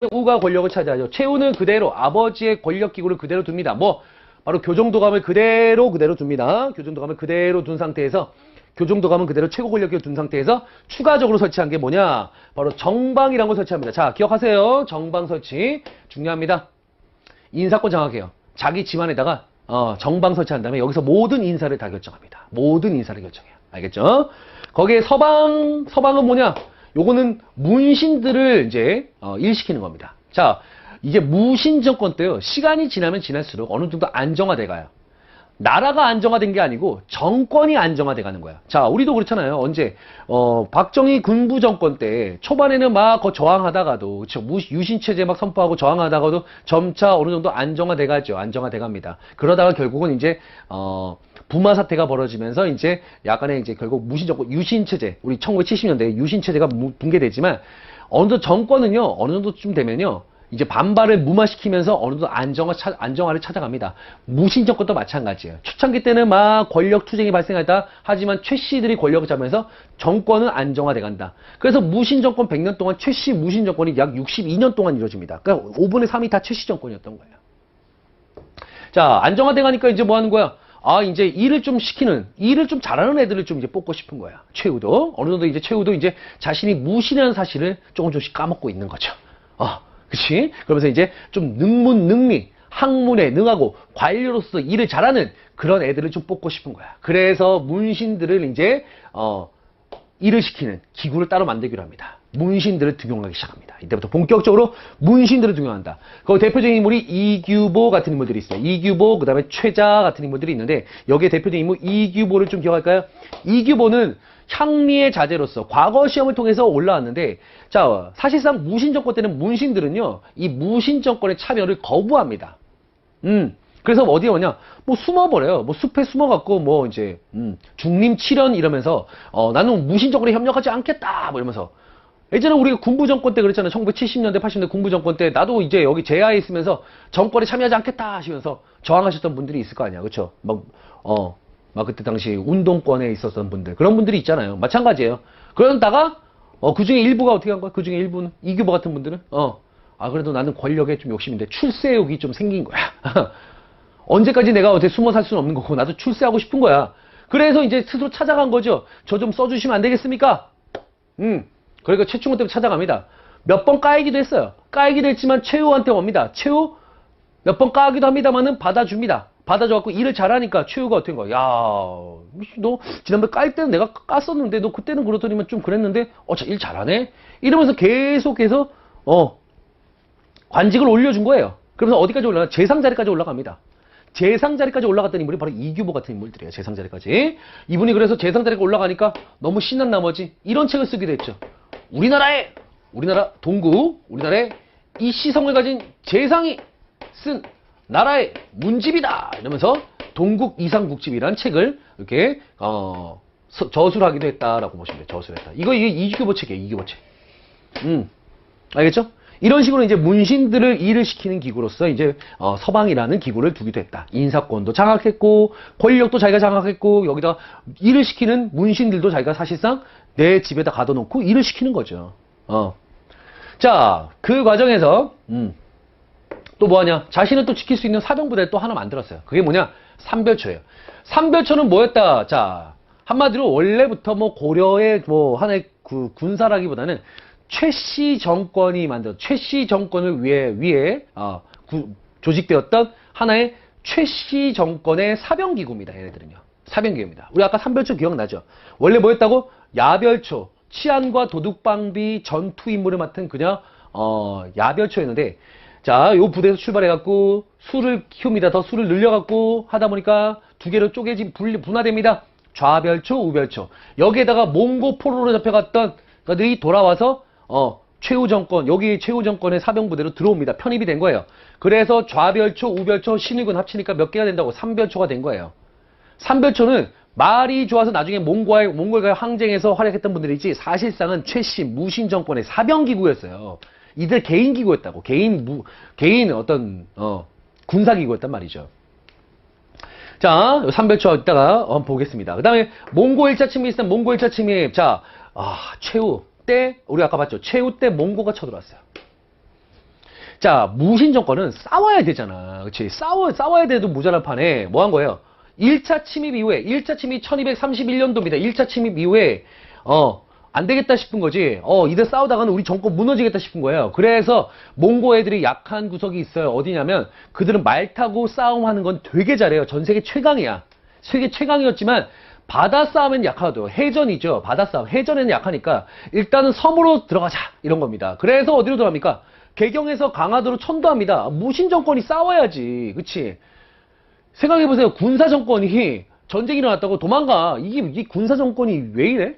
최우가 권력을 차지하죠. 최우는 그대로 아버지의 권력 기구를 그대로 둡니다. 뭐 바로 교정도감을 그대로 둡니다. 교정도감을 그대로 둔 상태에서 교정도감은 그대로 최고 권력기를 둔 상태에서 추가적으로 설치한 게 뭐냐? 바로 정방이라는 걸 설치합니다. 자, 기억하세요. 정방 설치 중요합니다. 인사권 장악해요. 자기 집안에다가 정방 설치한 다음에 여기서 모든 인사를 다 결정합니다. 모든 인사를 결정해요. 알겠죠? 거기에 서방은 뭐냐? 요거는 문신들을 이제 일시키는 겁니다. 자, 이제 무신 정권 때요. 시간이 지나면 지날수록 어느 정도 안정화돼 가요. 나라가 안정화된 게 아니고 정권이 안정화돼 가는 거야. 자, 우리도 그렇잖아요. 언제 박정희 군부 정권 때 초반에는 막 저항하다가도 그렇죠. 유신 체제 막 선포하고 저항하다가도 점차 어느 정도 안정화돼 가죠. 안정화돼 갑니다. 그러다가 결국은 이제 부마 사태가 벌어지면서 이제 약간의 이제 결국 무신 정권 유신 체제 우리 1970년대 유신 체제가 붕괴되지만 어느 정도 정권은요. 어느 정도쯤 되면요. 이제 반발을 무마시키면서 어느 정도 안정화를 찾아갑니다. 무신 정권도 마찬가지예요. 초창기 때는 막 권력 투쟁이 발생하다 하지만 최씨들이 권력을 잡으면서 정권은 안정화돼 간다. 그래서 무신 정권 100년 동안 최씨 무신 정권이 약 62년 동안 이루어집니다. 그러니까 5분의 3이 다 최씨 정권이었던 거예요. 자, 안정화돼 가니까 이제 뭐 하는 거야? 아, 이제 일을 좀 잘하는 애들을 좀 이제 뽑고 싶은 거야. 최우도. 어느 정도 이제 최우도 이제 자신이 무신이라는 사실을 조금씩 까먹고 있는 거죠. 그치? 그러면서 이제 좀 능미, 학문에 능하고 관료로서 일을 잘하는 그런 애들을 좀 뽑고 싶은 거야. 그래서 문신들을 이제, 일을 시키는 기구를 따로 만들기로 합니다. 문신들을 등용하기 시작합니다. 이때부터 본격적으로 문신들을 등용한다. 그 대표적인 인물이 이규보 같은 인물들이 있어요. 이규보, 그 다음에 최자 같은 인물들이 있는데, 여기에 대표적인 인물 이규보를 좀 기억할까요? 이규보는 향리의 자제로서 과거 시험을 통해서 올라왔는데, 자, 사실상 무신 정권 때는 문신들은요, 이 무신 정권의 참여를 거부합니다. 그래서 어디에 오냐? 뭐 숨어버려요. 뭐 숲에 숨어갖고 뭐 이제 중림칠연 이러면서 나는 무신 정권에 협력하지 않겠다 뭐 이러면서 예전에 우리가 군부 정권 때 그랬잖아요. 1970년대 80년대 군부 정권 때 나도 이제 여기 제하에 있으면서 정권에 참여하지 않겠다 하시면서 저항하셨던 분들이 있을 거 아니야. 그렇죠? 막 그때 당시 운동권에 있었던 분들 그런 분들이 있잖아요. 마찬가지예요. 그러다가 그중에 일부가 어떻게 한 거야? 그중에 일부는 이규보 같은 분들은 그래도 나는 권력에 좀 욕심인데 출세욕이 좀 생긴 거야. 언제까지 내가 어떻게 숨어 살 수는 없는 거고 나도 출세하고 싶은 거야. 그래서 이제 스스로 찾아간 거죠. 저 좀 써주시면 안 되겠습니까? 그러니까 최충원 때문에 찾아갑니다. 몇 번 까이기도 했어요. 까이기도 했지만 최우한테 옵니다. 최우 몇 번 까기도 합니다만은 받아줍니다. 받아줘갖고 일을 잘하니까 최우가 어떻게 한 거야? 야, 너 지난번에 깔 때는 내가 깠었는데 너 그때는 그러더니만 좀 그랬는데 일 잘하네? 이러면서 계속해서 관직을 올려준 거예요. 그러면서 어디까지 올라가? 재상 자리까지 올라갑니다. 재상 자리까지 올라갔던 인물이 바로 이규보 같은 인물들이에요. 재상 자리까지. 이분이 그래서 재상 자리까지 올라가니까 너무 신난 나머지 이런 책을 쓰기도 했죠. 우리나라 동국, 우리나라의 이 시성을 가진 재상이 쓴 나라의 문집이다. 이러면서 동국 이상국집이라는 책을 이렇게 저술을 하기도 했다라고 보시면 돼요. 저술을 했다. 이게 이규보 책이에요. 이규보 책. 알겠죠? 이런 식으로 이제 문신들을 일을 시키는 기구로서 이제 서방이라는 기구를 두기도 했다. 인사권도 장악했고 권력도 자기가 장악했고 여기다 일을 시키는 문신들도 자기가 사실상 내 집에다 가둬놓고 일을 시키는 거죠. 자, 그 과정에서 또 뭐하냐? 자신을 또 지킬 수 있는 사병부대를 또 하나 만들었어요. 그게 뭐냐? 삼별초예요. 삼별초는 뭐였다? 자, 한마디로 원래부터 뭐 고려의 뭐 하나의 그 군사라기보다는 최씨 정권이 만든 최씨 정권을 위해 조직되었던 하나의 최씨 정권의 사병기구입니다. 얘네들은요. 사병기구입니다. 우리 아까 삼별초 기억나죠? 원래 뭐였다고? 야별초, 치안과 도둑방비 전투 임무를 맡은 그냥 야별초였는데 자, 요 부대에서 출발해갖고 술을 키웁니다. 더 술을 늘려갖고 하다 보니까 두 개로 분화됩니다. 좌별초, 우별초. 여기에다가 몽고 포로로 잡혀갔던 것들이 돌아와서 최후 정권, 여기 최후 정권의 사병부대로 들어옵니다. 편입이 된 거예요. 그래서 좌별초, 우별초, 신의군 합치니까 몇 개가 된다고? 3별초가 된 거예요. 3별초는 말이 좋아서 나중에 몽골과의 항쟁에서 활약했던 분들이지 사실상은 최씨 무신 정권의 사병기구였어요. 이들 개인 기구였다고. 개인 어떤 군사기구였단 말이죠. 자, 3별초 이따가 한번 보겠습니다. 그 다음에 몽고 1차 침입이 있으면 몽고 1차 침입. 자, 최우 때 우리 아까 봤죠. 최우 때 몽고가 쳐들어왔어요. 자, 무신 정권은 싸워야 되잖아. 그치? 싸워야 돼도 모자란 판에 뭐 한 거예요? 1차 침입 이후에, 1차 침입 1231년도입니다. 1차 침입 이후에, 안 되겠다 싶은 거지. 이들 싸우다가는 우리 정권 무너지겠다 싶은 거예요. 그래서 몽고 애들이 약한 구석이 있어요. 어디냐면, 그들은 말 타고 싸움하는 건 되게 잘해요. 전 세계 최강이야. 세계 최강이었지만, 바다 싸움엔 약하죠. 해전이죠. 바다 싸움. 해전에는 약하니까, 일단은 섬으로 들어가자. 이런 겁니다. 그래서 어디로 들어갑니까? 개경에서 강화도로 천도합니다. 무신 정권이 싸워야지. 그치? 생각해보세요. 군사 정권이 전쟁이 일어났다고 도망가. 이게 군사 정권이 왜 이래?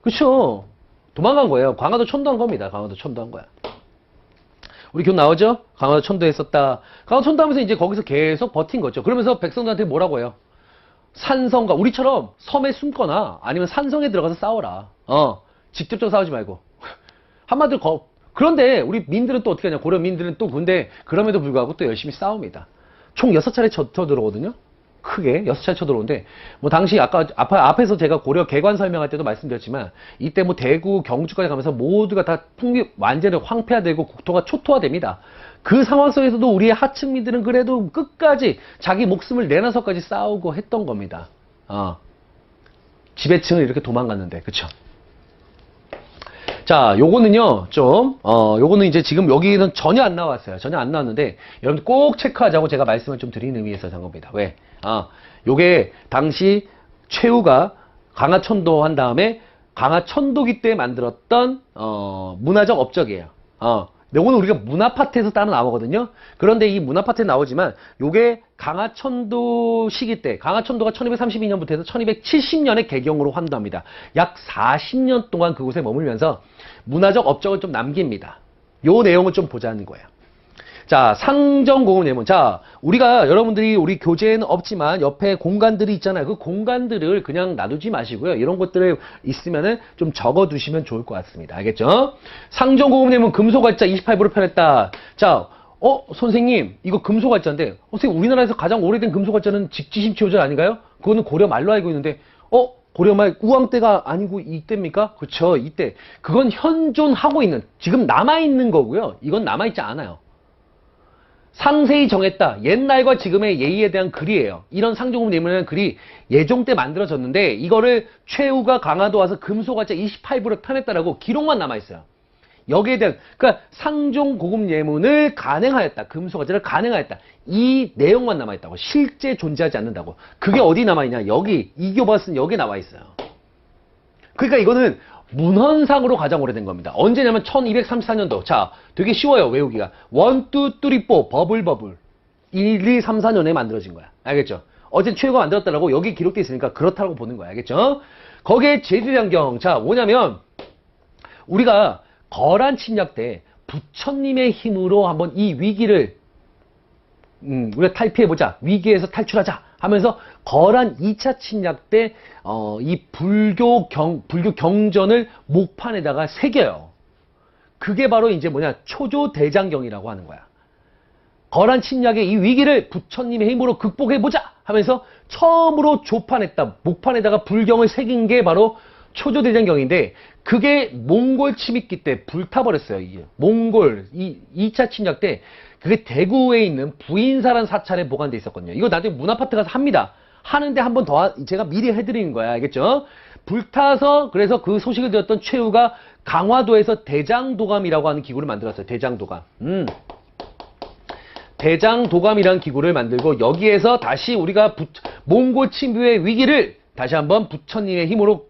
그쵸? 도망간 거예요. 강화도 천도한 겁니다. 강화도 천도한 거야. 우리 기억 나오죠? 강화도 천도했었다. 강화도 천도하면서 이제 거기서 계속 버틴 거죠. 그러면서 백성들한테 뭐라고 해요? 산성과, 우리처럼 섬에 숨거나 아니면 산성에 들어가서 싸워라. 직접적으로 싸우지 말고. 한마디로 그런데 우리 민들은 또 어떻게 하냐? 고려 민들은 또 근데 그럼에도 불구하고 또 열심히 싸웁니다. 총 6차례 쳐들어오거든요? 크게 6차례 쳐들어오는데 뭐 당시 아까 앞에서 제가 고려 개관 설명할 때도 말씀드렸지만 이때 뭐 대구 경주까지 가면서 모두가 다 완전히 황폐화되고 국토가 초토화됩니다. 그 상황 속에서도 우리의 하층민들은 그래도 끝까지 자기 목숨을 내놔서까지 싸우고 했던 겁니다. 지배층은 이렇게 도망갔는데, 그쵸? 자, 요거는요, 요거는 이제 지금 여기는 전혀 안 나왔어요. 전혀 안 나왔는데, 여러분들 꼭 체크하자고 제가 말씀을 좀 드리는 의미에서 한 겁니다. 왜? 요게 당시 최후가 강화천도 한 다음에 강화천도기 때 만들었던, 문화적 업적이에요. 요거는 우리가 문화파트에서 따로 나오거든요. 그런데 이 문화파트에 나오지만 요게 강화천도 시기 때 강화천도가 1232년부터 해서 1270년에 개경으로 환도합니다. 약 40년 동안 그곳에 머물면서 문화적 업적을 좀 남깁니다. 요 내용을 좀 보자는 거예요. 자, 상정고급 예문. 자, 우리가 여러분들이 우리 교재에는 없지만 옆에 공간들이 있잖아요. 그 공간들을 그냥 놔두지 마시고요. 이런 것들을 있으면은 좀 적어 두시면 좋을 것 같습니다. 알겠죠? 상정고급 예문 금소갈자 28부로 편했다. 자, 선생님, 이거 금소갈자인데, 선생님, 우리나라에서 가장 오래된 금소갈자는 직지심치오절 아닌가요? 그거는 고려 말로 알고 있는데, 고려 말 우왕 때가 아니고 이때입니까? 그쵸, 이때. 그건 현존하고 있는, 지금 남아있는 거고요. 이건 남아있지 않아요. 상세히 정했다. 옛날과 지금의 예의에 대한 글이에요. 이런 상정고급 예문이라는 글이 예종 때 만들어졌는데 이거를 최후가 강화도 와서 금소갈자 28부로 편했다라고 기록만 남아있어요. 여기에 대한 그러니까 상종고급 예문을 간행하였다. 금소갈자를 간행하였다. 이 내용만 남아있다고. 실제 존재하지 않는다고. 그게 어디 남아있냐. 여기 이교보가 쓴 여기에 나와있어요. 그러니까 이거는 문헌상으로 가장 오래된 겁니다. 언제냐면 1234년도. 자, 되게 쉬워요, 외우기가. 1, 2, 3, 4, 버블. 1, 2, 3, 4년에 만들어진 거야. 알겠죠? 어제 최후가 만들었다라고 여기 기록되어 있으니까 그렇다고 보는 거야. 알겠죠? 거기에 제주량경. 자, 뭐냐면 우리가 거란 침략 때 부처님의 힘으로 한번 이 위기를 우리가 탈피해보자. 위기에서 탈출하자. 하면서 거란 2차 침략 때 이 불교 경전을 목판에다가 새겨요. 그게 바로 이제 뭐냐 초조대장경이라고 하는 거야. 거란 침략의 이 위기를 부처님의 힘으로 극복해보자 하면서 처음으로 조판했다. 목판에다가 불경을 새긴 게 바로 초조대장경인데 그게 몽골 침입기 때 불타버렸어요. 이게. 몽골 2차 침략 때 그게 대구에 있는 부인사라는 사찰에 보관돼 있었거든요. 이거 나중에 문화파트 가서 합니다. 하는데 한 번 더 제가 미리 해드리는 거야. 알겠죠? 불타서 그래서 그 소식을 들었던 최후가 강화도에서 대장도감이라고 하는 기구를 만들었어요. 대장도감. 대장도감이라는 기구를 만들고 여기에서 다시 우리가 몽골 침입의 위기를 다시 한번 부처님의 힘으로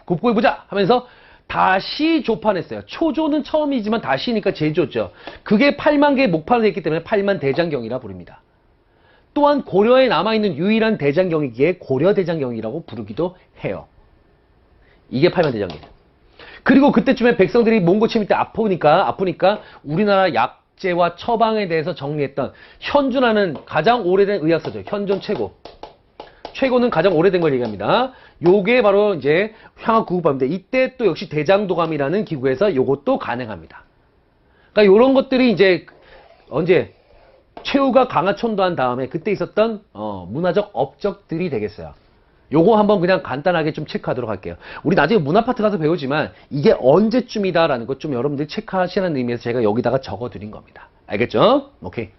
극복해보자 하면서 다시 조판했어요. 초조는 처음이지만 다시니까 제조죠. 그게 8만 개의 목판을 했기 때문에 8만 대장경이라 부릅니다. 또한 고려에 남아있는 유일한 대장경이기에 고려대장경이라고 부르기도 해요. 이게 8만 대장경. 그리고 그때쯤에 백성들이 몽골 침입 때 아프니까 우리나라 약재와 처방에 대해서 정리했던 현존하는 가장 오래된 의학서죠. 현존 최고. 최고는 가장 오래된 걸 얘기합니다. 요게 바로 이제 향학구급법인데 이때 또 역시 대장도감이라는 기구에서 요것도 가능합니다. 그러니까 요런 것들이 이제 언제 최후가 강화천도한 다음에 그때 있었던 문화적 업적들이 되겠어요. 요거 한번 그냥 간단하게 좀 체크하도록 할게요. 우리 나중에 문화파트 가서 배우지만 이게 언제쯤이다라는 것 좀 여러분들이 체크하시라는 의미에서 제가 여기다가 적어드린 겁니다. 알겠죠? 오케이.